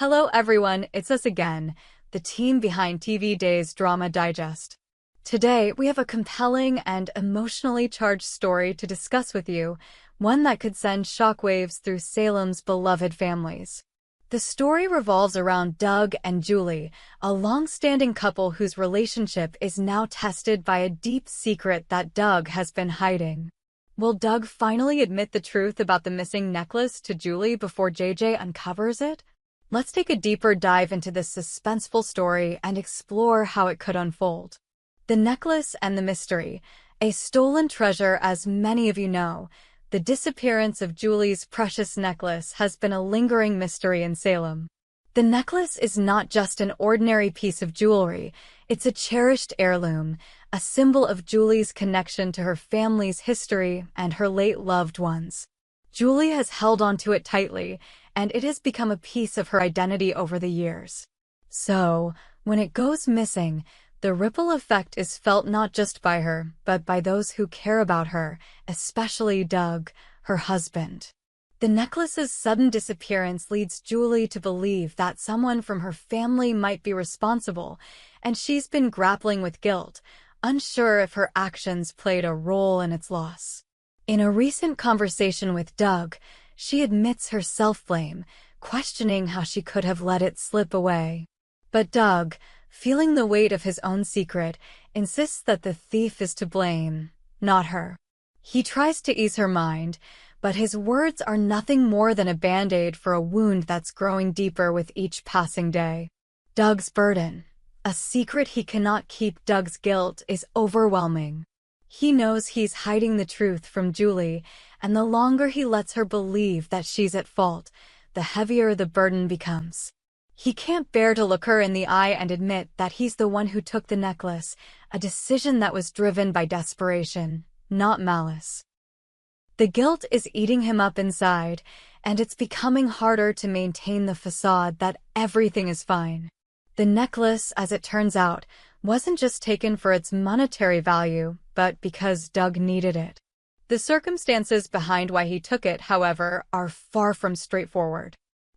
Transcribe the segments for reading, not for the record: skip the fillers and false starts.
Hello everyone, it's us again, the team behind TV Day's Drama Digest. Today, we have a compelling and emotionally charged story to discuss with you, one that could send shockwaves through Salem's beloved families. The story revolves around Doug and Jullie, a long-standing couple whose relationship is now tested by a deep secret that Doug has been hiding. Will Doug finally admit the truth about the missing necklace to Jullie before JJ uncovers it? Let's take a deeper dive into this suspenseful story and explore how it could unfold. The necklace and the mystery. A stolen treasure, as many of you know. The disappearance of Jullie's precious necklace has been a lingering mystery in Salem. The necklace is not just an ordinary piece of jewelry, it's a cherished heirloom, a symbol of Jullie's connection to her family's history and her late loved ones. Jullie has held onto it tightly, and it has become a piece of her identity over the years. So, when it goes missing, the ripple effect is felt not just by her, but by those who care about her, especially Doug, her husband. The necklace's sudden disappearance leads Jullie to believe that someone from her family might be responsible, and she's been grappling with guilt, unsure if her actions played a role in its loss. In a recent conversation with Doug, she admits her self-blame, questioning how she could have let it slip away. But Doug, feeling the weight of his own secret, insists that the thief is to blame, not her. He tries to ease her mind, but his words are nothing more than a band-aid for a wound that's growing deeper with each passing day. Doug's burden. A secret he cannot keep. Doug's guilt is overwhelming. He knows he's hiding the truth from Jullie, and the longer he lets her believe that she's at fault, the heavier the burden becomes. He can't bear to look her in the eye and admit that he's the one who took the necklace, a decision that was driven by desperation, not malice. The guilt is eating him up inside, and it's becoming harder to maintain the facade that everything is fine. The necklace, as it turns out, wasn't just taken for its monetary value, but because Doug needed it. The circumstances behind why he took it, however, are far from straightforward.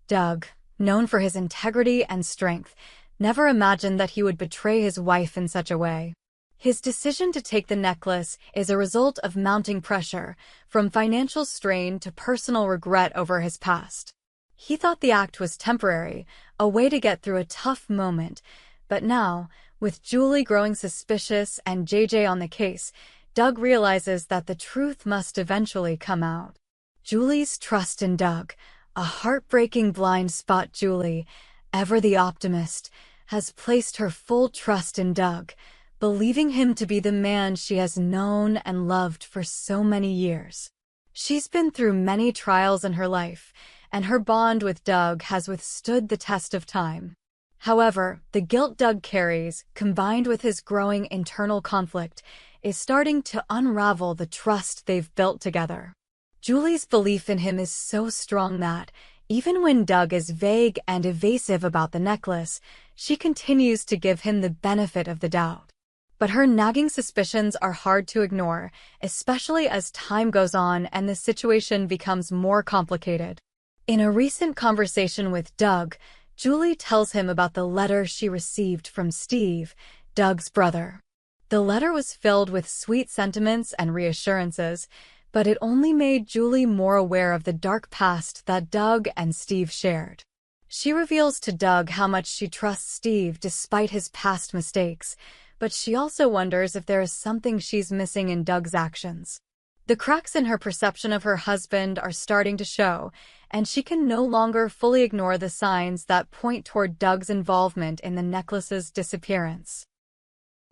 Doug, known for his integrity and strength, never imagined that he would betray his wife in such a way. His decision to take the necklace is a result of mounting pressure, from financial strain to personal regret over his past. He thought the act was temporary, a way to get through a tough moment, but now, with Jullie growing suspicious and JJ on the case, Doug realizes that the truth must eventually come out. Jullie's trust in Doug, a heartbreaking blind spot. Jullie, ever the optimist, has placed her full trust in Doug, believing him to be the man she has known and loved for so many years. She's been through many trials in her life, and her bond with Doug has withstood the test of time. However, the guilt Doug carries, combined with his growing internal conflict, is starting to unravel the trust they've built together. Jullie's belief in him is so strong that, even when Doug is vague and evasive about the necklace, she continues to give him the benefit of the doubt. But her nagging suspicions are hard to ignore, especially as time goes on and the situation becomes more complicated. In a recent conversation with Doug, Jullie tells him about the letter she received from Steve, Doug's brother. The letter was filled with sweet sentiments and reassurances, but it only made Jullie more aware of the dark past that Doug and Steve shared. She reveals to Doug how much she trusts Steve despite his past mistakes, but she also wonders if there is something she's missing in Doug's actions. The cracks in her perception of her husband are starting to show, and she can no longer fully ignore the signs that point toward Doug's involvement in the necklace's disappearance.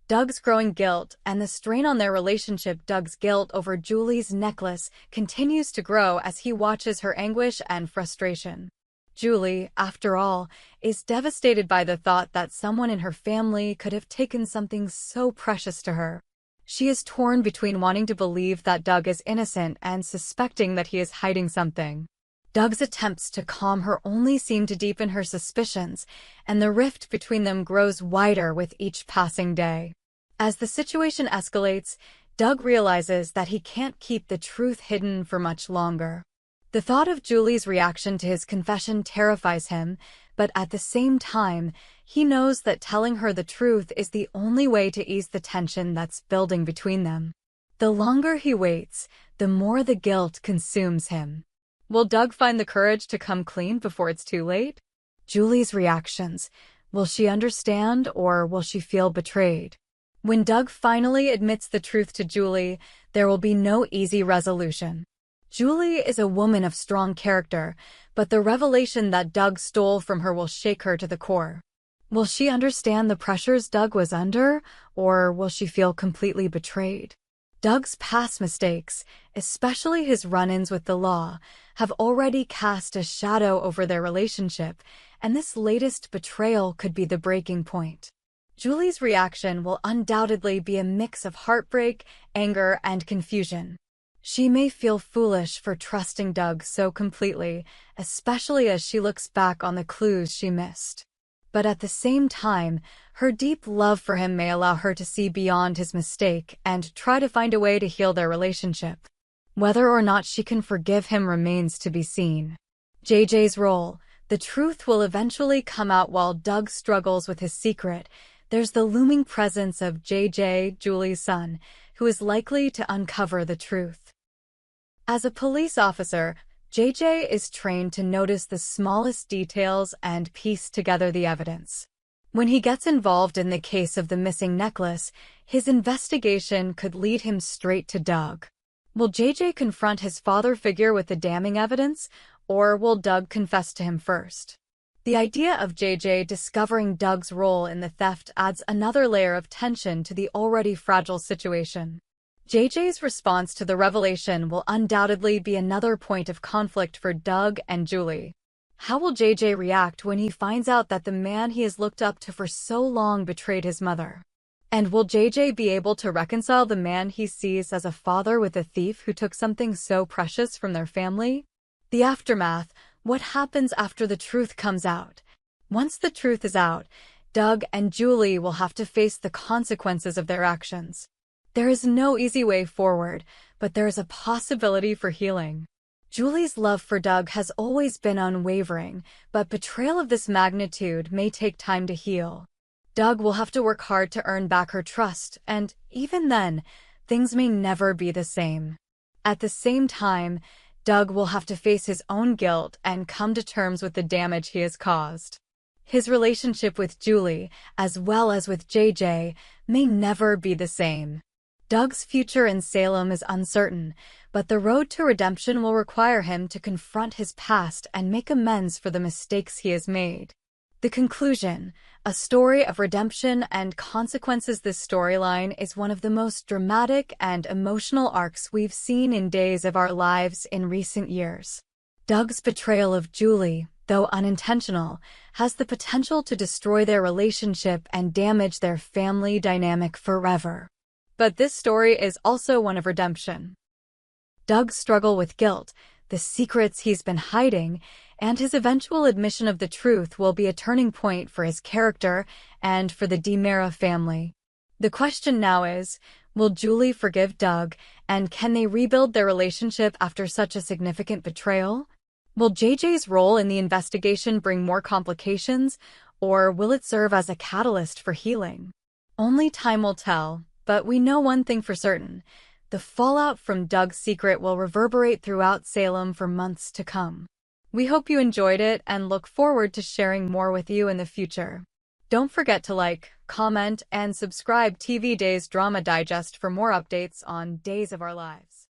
Doug's growing guilt and the strain on their relationship. Doug's guilt over Jullie's necklace continues to grow as he watches her anguish and frustration. Jullie, after all, is devastated by the thought that someone in her family could have taken something so precious to her. She is torn between wanting to believe that Doug is innocent and suspecting that he is hiding something. Doug's attempts to calm her only seem to deepen her suspicions, and the rift between them grows wider with each passing day. As the situation escalates, Doug realizes that he can't keep the truth hidden for much longer. The thought of Jullie's reaction to his confession terrifies him, but at the same time, he knows that telling her the truth is the only way to ease the tension that's building between them. The longer he waits, the more the guilt consumes him. Will Doug find the courage to come clean before it's too late? Julie's reactions. Will she understand, or will she feel betrayed? When Doug finally admits the truth to Julie, there will be no easy resolution. Julie is a woman of strong character, but the revelation that Doug stole from her will shake her to the core. Will she understand the pressures Doug was under, or will she feel completely betrayed? Doug's past mistakes, especially his run-ins with the law, have already cast a shadow over their relationship, and this latest betrayal could be the breaking point. Julie's reaction will undoubtedly be a mix of heartbreak, anger, and confusion. She may feel foolish for trusting Doug so completely, especially as she looks back on the clues she missed. But at the same time, her deep love for him may allow her to see beyond his mistake and try to find a way to heal their relationship. Whether or not she can forgive him remains to be seen. JJ's role. The truth will eventually come out while Doug struggles with his secret. There's the looming presence of JJ, Julie's son, who is likely to uncover the truth. As a police officer, JJ is trained to notice the smallest details and piece together the evidence. When he gets involved in the case of the missing necklace, his investigation could lead him straight to Doug. Will JJ confront his father figure with the damning evidence, or will Doug confess to him first? The idea of JJ discovering Doug's role in the theft adds another layer of tension to the already fragile situation. JJ's response to the revelation will undoubtedly be another point of conflict for Doug and Julie. How will JJ react when he finds out that the man he has looked up to for so long betrayed his mother? And will JJ be able to reconcile the man he sees as a father with a thief who took something so precious from their family? The aftermath. What happens after the truth comes out? Once the truth is out, Doug and Julie will have to face the consequences of their actions. There is no easy way forward, but there is a possibility for healing. Julie's love for Doug has always been unwavering, but betrayal of this magnitude may take time to heal. Doug will have to work hard to earn back her trust, and even then, things may never be the same. At the same time, Doug will have to face his own guilt and come to terms with the damage he has caused. His relationship with Julie, as well as with JJ, may never be the same. Doug's future in Salem is uncertain, but the road to redemption will require him to confront his past and make amends for the mistakes he has made. The conclusion, a story of redemption and consequences. This storyline is one of the most dramatic and emotional arcs we've seen in Days of Our Lives in recent years. Doug's betrayal of Julie, though unintentional, has the potential to destroy their relationship and damage their family dynamic forever. But this story is also one of redemption. Doug's struggle with guilt, the secrets he's been hiding, and his eventual admission of the truth will be a turning point for his character and for the DiMera family. The question now is, will Julie forgive Doug, and can they rebuild their relationship after such a significant betrayal? Will JJ's role in the investigation bring more complications, or will it serve as a catalyst for healing? Only time will tell, but we know one thing for certain. The fallout from Doug's secret will reverberate throughout Salem for months to come. We hope you enjoyed it and look forward to sharing more with you in the future. Don't forget to like, comment, and subscribe TV Days Drama Digest for more updates on Days of Our Lives.